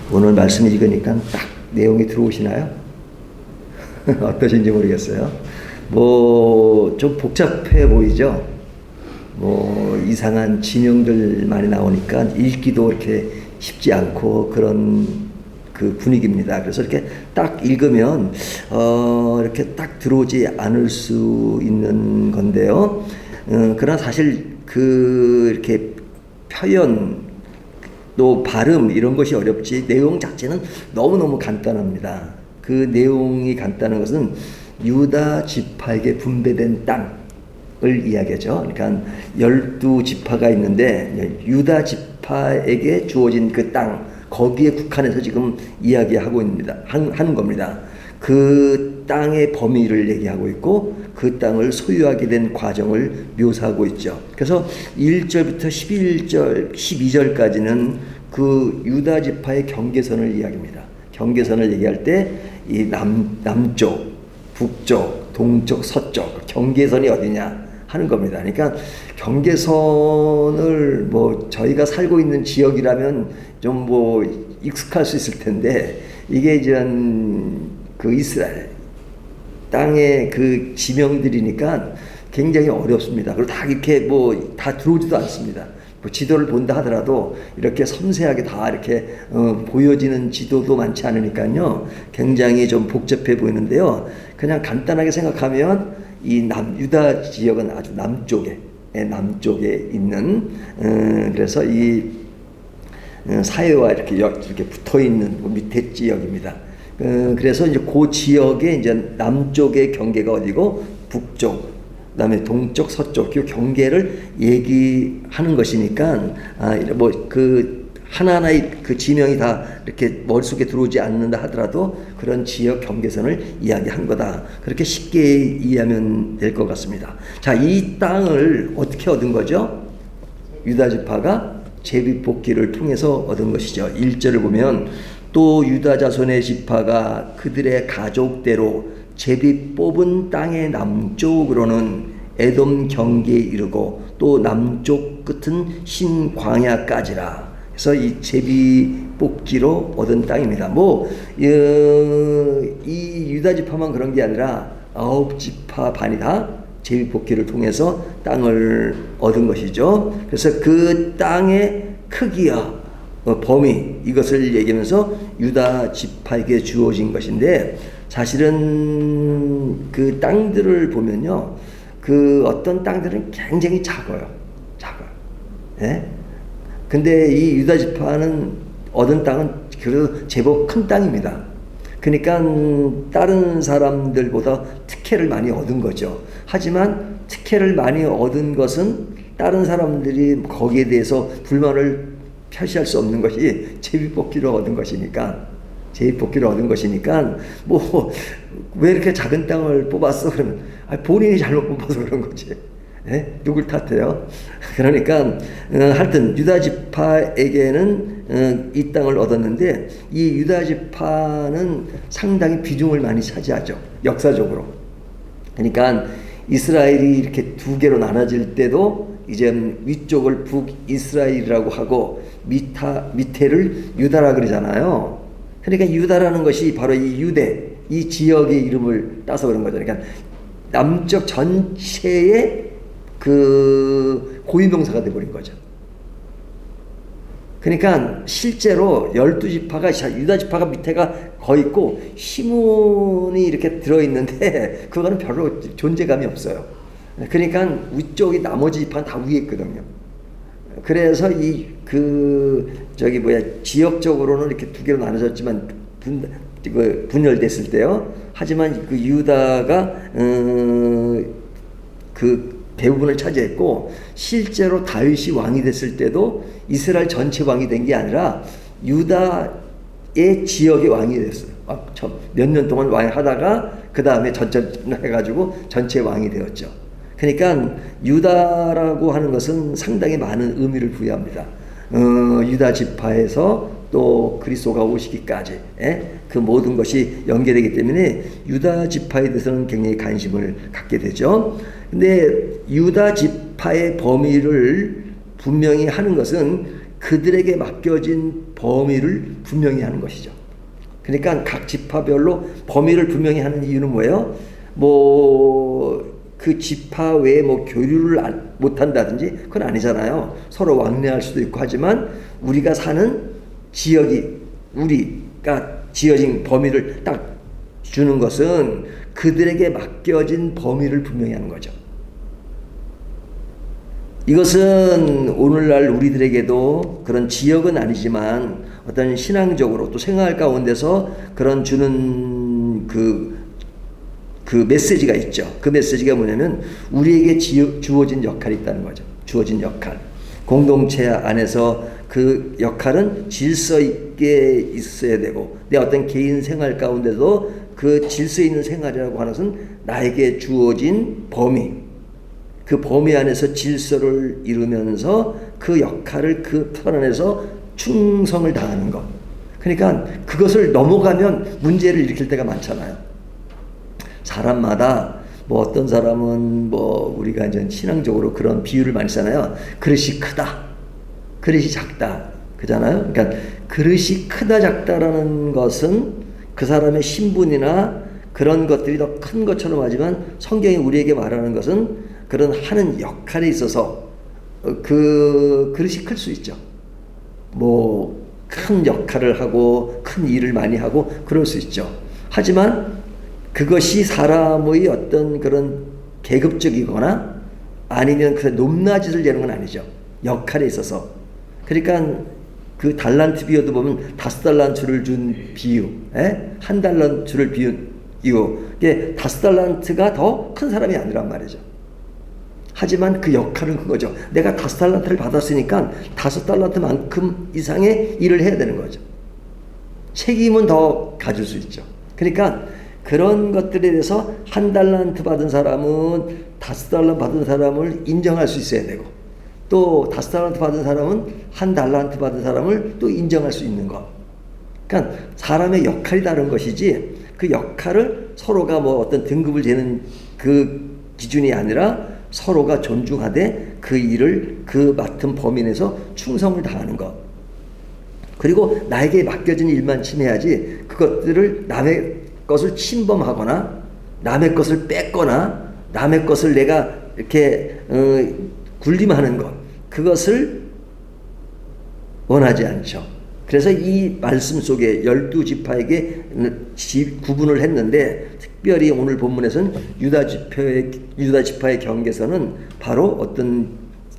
오늘 말씀 읽으니까 딱 내용이 들어오시나요? 어떠신지 모르겠어요. 뭐 좀 복잡해 보이죠? 뭐 이상한 지명들 많이 나오니까 읽기도 이렇게 쉽지 않고 그런 그 분위기입니다. 그래서 이렇게 딱 읽으면 이렇게 딱 들어오지 않을 수 있는 건데요. 그러나 사실 그 이렇게 표현 또 발음 이런 것이 어렵지 내용 자체는 너무너무 간단합니다. 그 내용이 간단한 것은 유다 지파에게 분배된 땅을 이야기하죠. 그러니까 12지파가 있는데 유다 지파에게 주어진 그 땅, 거기에 국한해서 지금 이야기하고 하는 겁니다. 그 땅의 범위를 얘기하고 있고 그 땅을 소유하게 된 과정을 묘사하고 있죠. 그래서 1절부터 11절, 12절까지는 그 유다 지파의 경계선을 이야기합니다. 경계선을 얘기할 때 이 남쪽, 북쪽, 동쪽, 서쪽 경계선이 어디냐 하는 겁니다. 그러니까 경계선을 뭐 저희가 살고 있는 지역이라면 좀 뭐 익숙할 수 있을 텐데 이게 이제 그 이스라엘 땅의 그 지명들이니까 굉장히 어렵습니다. 그리고 다 이렇게 뭐 다 들어오지도 않습니다. 뭐 지도를 본다 하더라도 이렇게 섬세하게 다 이렇게 보여지는 지도도 많지 않으니까요. 굉장히 좀 복잡해 보이는데요. 그냥 간단하게 생각하면 이 유다 지역은 아주 남쪽에 있는 그래서 이 사해와 이렇게 붙어 있는 밑에 지역입니다. 그래서 이제 그 지역에 이제 남쪽의 경계가 어디고 북쪽, 그다음에 동쪽, 서쪽 그 경계를 얘기하는 것이니까 뭐 그 하나하나의 그 지명이 다 이렇게 머릿속에 들어오지 않는다 하더라도 그런 지역 경계선을 이야기한 거다. 그렇게 쉽게 이해하면 될 것 같습니다. 자, 이 땅을 어떻게 얻은 거죠? 유다 지파가 제비뽑기를 통해서 얻은 것이죠. 1절을 보면 또 유다 자손의 지파가 그들의 가족대로 제비 뽑은 땅의 남쪽으로는 에돔 경계에 이르고 또 남쪽 끝은 신광야까지라. 그래서 이 제비 뽑기로 얻은 땅입니다. 이 유다 지파만 그런 게 아니라 9지파 반이 다 제비 뽑기를 통해서 땅을 얻은 것이죠. 그래서 그 땅의 크기와 범위 이것을 얘기하면서 유다 지파에게 주어진 것인데 사실은 그 땅들을 보면요, 그 어떤 땅들은 굉장히 작아요. 예? 근데 이 유다 지파는 얻은 땅은 그래도 제법 큰 땅입니다. 그러니까 다른 사람들보다 특혜를 많이 얻은 거죠. 하지만 특혜를 많이 얻은 것은 다른 사람들이 거기에 대해서 불만을 표시할 수 없는 것이 제비뽑기로 얻은 것이니까 뭐 왜 이렇게 작은 땅을 뽑았어? 그러면 본인이 잘못 뽑아서 그런 거지. 예? 누굴 탓해요? 그러니까 하여튼 유다 지파에게는 이 땅을 얻었는데 이 유다 지파는 상당히 비중을 많이 차지하죠. 역사적으로. 그러니까 이스라엘이 이렇게 두 개로 나눠질 때도 이제 위쪽을 북이스라엘이라고 하고 밑에를 유다라 그러잖아요. 그러니까 유다라는 것이 바로 이 유대, 이 지역의 이름을 따서 그런 거죠. 그러니까 남쪽 전체의 그 고유명사가 돼버린 거죠. 그러니까 실제로 12지파가 유다 지파가 밑에가 거의 있고 시몬이 이렇게 들어있는데 그거는 별로 존재감이 없어요. 그러니까 위쪽이 나머지 지파는 다 위에 있거든요. 그래서 지역적으로는 이렇게 두 개로 나눠졌지만 분열됐을 때요. 하지만 그 유다가 그 대부분을 차지했고 실제로 다윗이 왕이 됐을 때도 이스라엘 전체 왕이 된 게 아니라 유다의 지역의 왕이 됐어요. 몇 년 동안 왕이 하다가 그 다음에 전체해가지고 전체 왕이 되었죠. 그러니까 유다라고 하는 것은 상당히 많은 의미를 부여합니다. 유다 지파에서 또 그리스도가 오시기까지 그 모든 것이 연계되기 때문에 유다 지파에 대해서는 굉장히 관심을 갖게 되죠. 근데 유다 지파의 범위를 분명히 하는 것은 그들에게 맡겨진 범위를 분명히 하는 것이죠. 그러니까 각 지파별로 범위를 분명히 하는 이유는 뭐예요? 뭐 그 지파 외에 뭐 교류를 못한다든지 그건 아니잖아요. 서로 왕래할 수도 있고 하지만 우리가 사는 지역이 우리가 지어진 범위를 딱 주는 것은 그들에게 맡겨진 범위를 분명히 하는 거죠. 이것은 오늘날 우리들에게도 그런 지역은 아니지만 어떤 신앙적으로 또 생활 가운데서 그런 주는 그 메시지가 있죠. 그 메시지가 뭐냐면 우리에게 주어진 역할이 있다는 거죠. 주어진 역할. 공동체 안에서 그 역할은 질서 있게 있어야 되고 내 어떤 개인 생활 가운데도 그 질서 있는 생활이라고 하는 것은 나에게 주어진 범위, 그 범위 안에서 질서를 이루면서 그 역할을 그 틀 안에서 충성을 다하는 것. 그러니까 그것을 넘어가면 문제를 일으킬 때가 많잖아요. 사람마다 뭐 어떤 사람은 뭐 우리가 이제 신앙적으로 그런 비유를 많이 쓰잖아요. 그릇이 크다, 그릇이 작다, 그잖아요. 그러니까 그릇이 크다 작다라는 것은 그 사람의 신분이나 그런 것들이 더 큰 것처럼 하지만 성경이 우리에게 말하는 것은 그런 하는 역할에 있어서 그 그릇이 클 수 있죠. 뭐 큰 역할을 하고 큰 일을 많이 하고 그럴 수 있죠. 하지만 그것이 사람의 어떤 그런 계급적이거나 아니면 그 높낮이를 내는 건 아니죠. 역할에 있어서. 그러니까 그 달란트 비유도 보면 5달란트를 준 비유, 1달란트를 비운 이유. 이게 5달란트가 더 큰 사람이 아니란 말이죠. 하지만 그 역할은 그거죠. 내가 5달란트를 받았으니까 5달란트만큼 이상의 일을 해야 되는 거죠. 책임은 더 가질 수 있죠. 그러니까 그런 것들에 대해서 1달란트 받은 사람은 5달란트 받은 사람을 인정할 수 있어야 되고 또 5달란트 받은 사람은 1달란트 받은 사람을 또 인정할 수 있는 것. 그러니까 사람의 역할이 다른 것이지 그 역할을 서로가 뭐 어떤 등급을 재는 그 기준이 아니라 서로가 존중하되 그 일을 그 맡은 범위 내에서 충성을 다하는 것. 그리고 나에게 맡겨진 일만 침해하지 그것들을 남의 것을 침범하거나 남의 것을 뺏거나 남의 것을 내가 이렇게 군림하는 것, 그것을 원하지 않죠. 그래서 이 말씀 속에 12지파에게 구분을 했는데 특별히 오늘 본문에서는 유다 지파의 경계선은 바로 어떤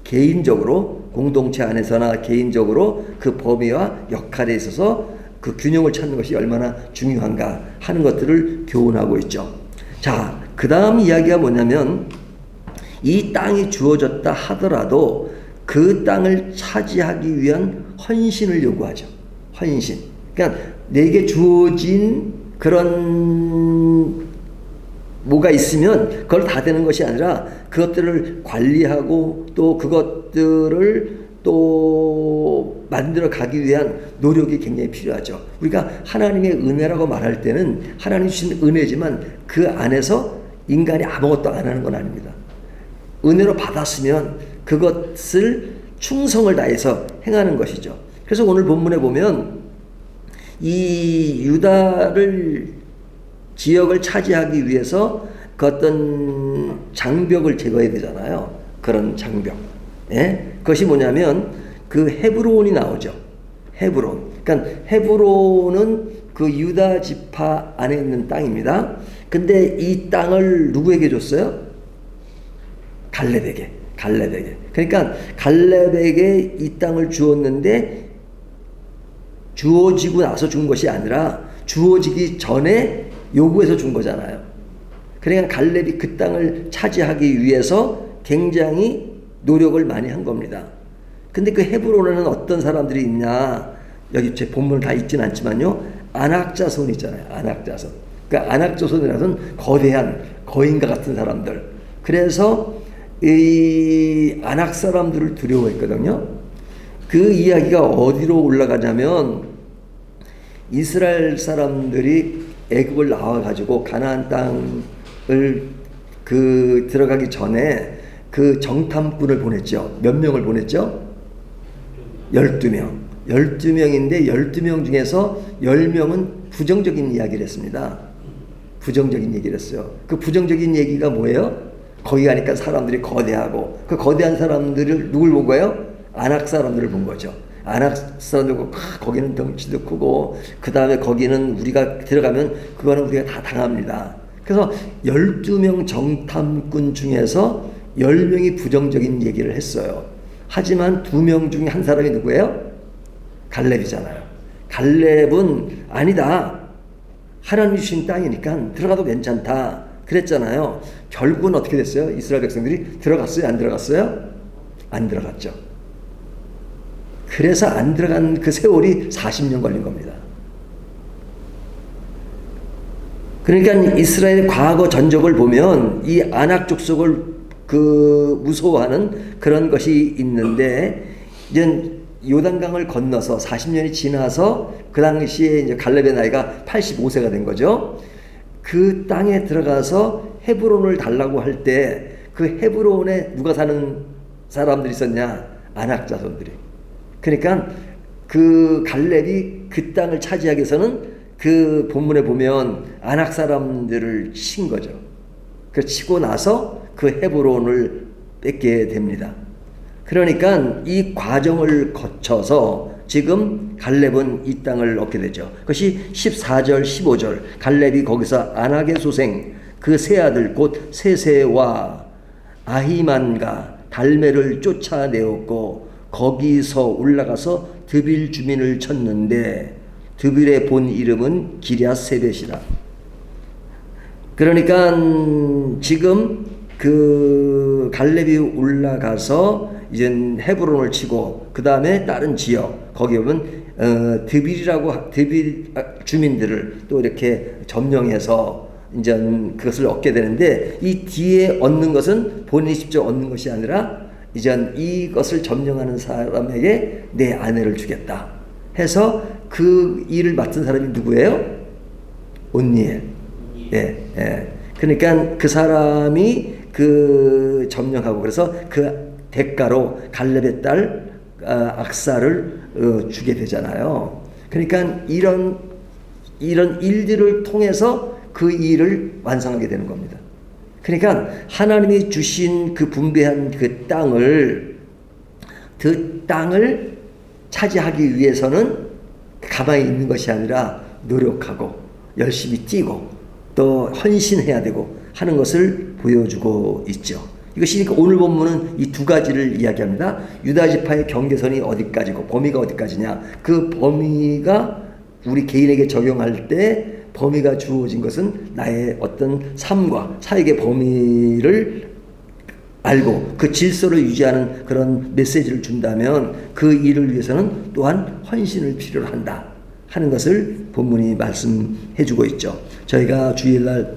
개인적으로 공동체 안에서나 개인적으로 그 범위와 역할에 있어서 그 균형을 찾는 것이 얼마나 중요한가 하는 것들을 교훈하고 있죠. 자, 그 다음 이야기가 뭐냐면 이 땅이 주어졌다 하더라도 그 땅을 차지하기 위한 헌신을 요구하죠. 헌신. 그러니까 내게 주어진 그런 뭐가 있으면 그걸 다 되는 것이 아니라 그것들을 관리하고 또 그것들을 또 만들어 가기 위한 노력이 굉장히 필요하죠. 우리가 하나님의 은혜라고 말할 때는 하나님 주신 은혜지만 그 안에서 인간이 아무것도 안 하는 건 아닙니다. 은혜로 받았으면 그것을 충성을 다해서 행하는 것이죠. 그래서 오늘 본문에 보면 이 유다를 지역을 차지하기 위해서 그 어떤 장벽을 제거해야 되잖아요. 그런 장벽. 그것이 뭐냐면 그 헤브론이 나오죠. 헤브론. 그러니까 헤브론은 그 유다 지파 안에 있는 땅입니다. 근데 이 땅을 누구에게 줬어요? 갈렙에게. 그러니까 갈렙에게 이 땅을 주었는데 주어지고 나서 준 것이 아니라 주어지기 전에 요구해서 준 거잖아요. 그러니까 갈렙이 그 땅을 차지하기 위해서 굉장히 노력을 많이 한 겁니다. 근데 그 헤브론에는 어떤 사람들이 있냐? 여기 제 본문은 다 있진 않지만요. 안악자손 있잖아요. 안악자손. 그러니까 안악자손이라서는 거대한 거인과 같은 사람들. 그래서 이 안악 사람들을 두려워했거든요. 그 이야기가 어디로 올라가냐면 이스라엘 사람들이 애굽을 나와가지고 가나안 땅을 들어가기 전에 그 정탐꾼을 보냈죠. 몇 명을 보냈죠? 12명. 12명인데 12명 중에서 10명은 부정적인 이야기를 했습니다. 부정적인 얘기를 했어요. 그 부정적인 얘기가 뭐예요? 거기 가니까 사람들이 거대하고, 그 거대한 사람들을 누굴 본 거예요? 아낙 사람들을 본 거죠. 아낙 사람들, 거기는 덩치도 크고, 그 다음에 거기는 우리가 들어가면 그거는 우리가 다 당합니다. 그래서 12명 정탐꾼 중에서 10명이 부정적인 얘기를 했어요. 하지만 2명 중에 한 사람이 누구예요? 갈렙이잖아요. 갈렙은 아니다. 하나님 주신 땅이니까 들어가도 괜찮다. 그랬잖아요. 결국은 어떻게 됐어요? 이스라엘 백성들이 들어갔어요? 안 들어갔어요? 안 들어갔죠. 그래서 안 들어간 그 세월이 40년 걸린 겁니다. 그러니까 이스라엘의 과거 전적을 보면 이 아낙 족속을 무서워하는 그런 것이 있는데, 이제 요단강을 건너서 40년이 지나서 그 당시에 이제 갈렙의 나이가 85세가 된 거죠. 그 땅에 들어가서 헤브론을 달라고 할 때 그 헤브론에 누가 사는 사람들이 있었냐? 아낙 자손들이. 그러니까 그 갈렙이 그 땅을 차지하기 위해서는 그 본문에 보면 아낙 사람들을 친 거죠. 그 치고 나서 그 헤브론을 뺏게 됩니다. 그러니까 이 과정을 거쳐서 지금 갈렙은 이 땅을 얻게 되죠. 그것이 14절 15절 갈렙이 거기서 아낙의 소생 그 세 아들 곧 세세와 아히만과 달메를 쫓아내었고, 거기서 올라가서 드빌 주민을 쳤는데 드빌의 본 이름은 기랴세벳이라. 그러니까 지금 그 갈렙이 올라가서 이제 헤브론을 치고, 그 다음에 다른 지역 거기 보면 드빌이라고 드빌 주민들을 또 이렇게 점령해서 이제 그것을 얻게 되는데, 이 뒤에 얻는 것은 본인이 직접 얻는 것이 아니라 이제 이것을 점령하는 사람에게 내 아내를 주겠다 해서 그 일을 맡은 사람이 누구예요? 온니엘. 예. 그러니까 그 사람이 그 점령하고, 그래서 그 대가로 갈렙의 딸 악사를 주게 되잖아요. 그러니까 이런 일들을 통해서 그 일을 완성하게 되는 겁니다. 그러니까 하나님이 주신 그 분배한 그 땅을 차지하기 위해서는 가만히 있는 것이 아니라 노력하고 열심히 뛰고 또 헌신해야 되고 하는 것을 보여주고 있죠. 이것이 오늘 본문은 이 두 가지를 이야기합니다. 유다 지파의 경계선이 어디까지고 범위가 어디까지냐. 그 범위가 우리 개인에게 적용할 때 범위가 주어진 것은 나의 어떤 삶과 사역의 범위를 알고 그 질서를 유지하는 그런 메시지를 준다면 그 일을 위해서는 또한 헌신을 필요로 한다 하는 것을 본문이 말씀해 주고 있죠. 저희가 주일날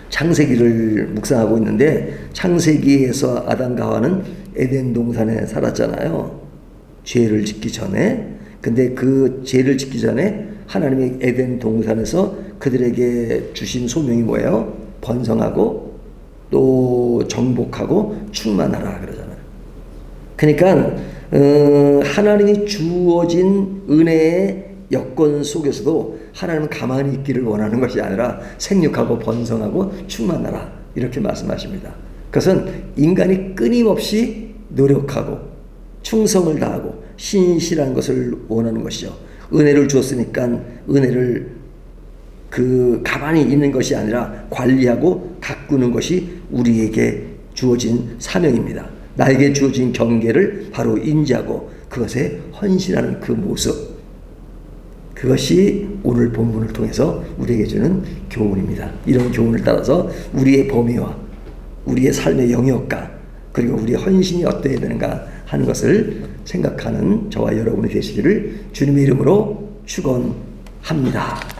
창세기를 묵상하고 있는데, 창세기에서 아담과 하와는 에덴 동산에 살았잖아요. 죄를 짓기 전에. 근데 그 죄를 짓기 전에 하나님이 에덴 동산에서 그들에게 주신 소명이 뭐예요? 번성하고 또 정복하고 충만하라 그러잖아요. 그러니까 하나님이 주어진 은혜의 여건 속에서도 하나님은 가만히 있기를 원하는 것이 아니라 생육하고 번성하고 충만하라 이렇게 말씀하십니다. 그것은 인간이 끊임없이 노력하고 충성을 다하고 신실한 것을 원하는 것이죠. 은혜를 주었으니까 은혜를 가만히 있는 것이 아니라 관리하고 가꾸는 것이 우리에게 주어진 사명입니다. 나에게 주어진 경계를 바로 인지하고 그것에 헌신하는 그 모습, 그것이 오늘 본문을 통해서 우리에게 주는 교훈입니다. 이런 교훈을 따라서 우리의 범위와 우리의 삶의 영역과 그리고 우리의 헌신이 어떠해야 되는가 하는 것을 생각하는 저와 여러분이 되시기를 주님의 이름으로 축원합니다.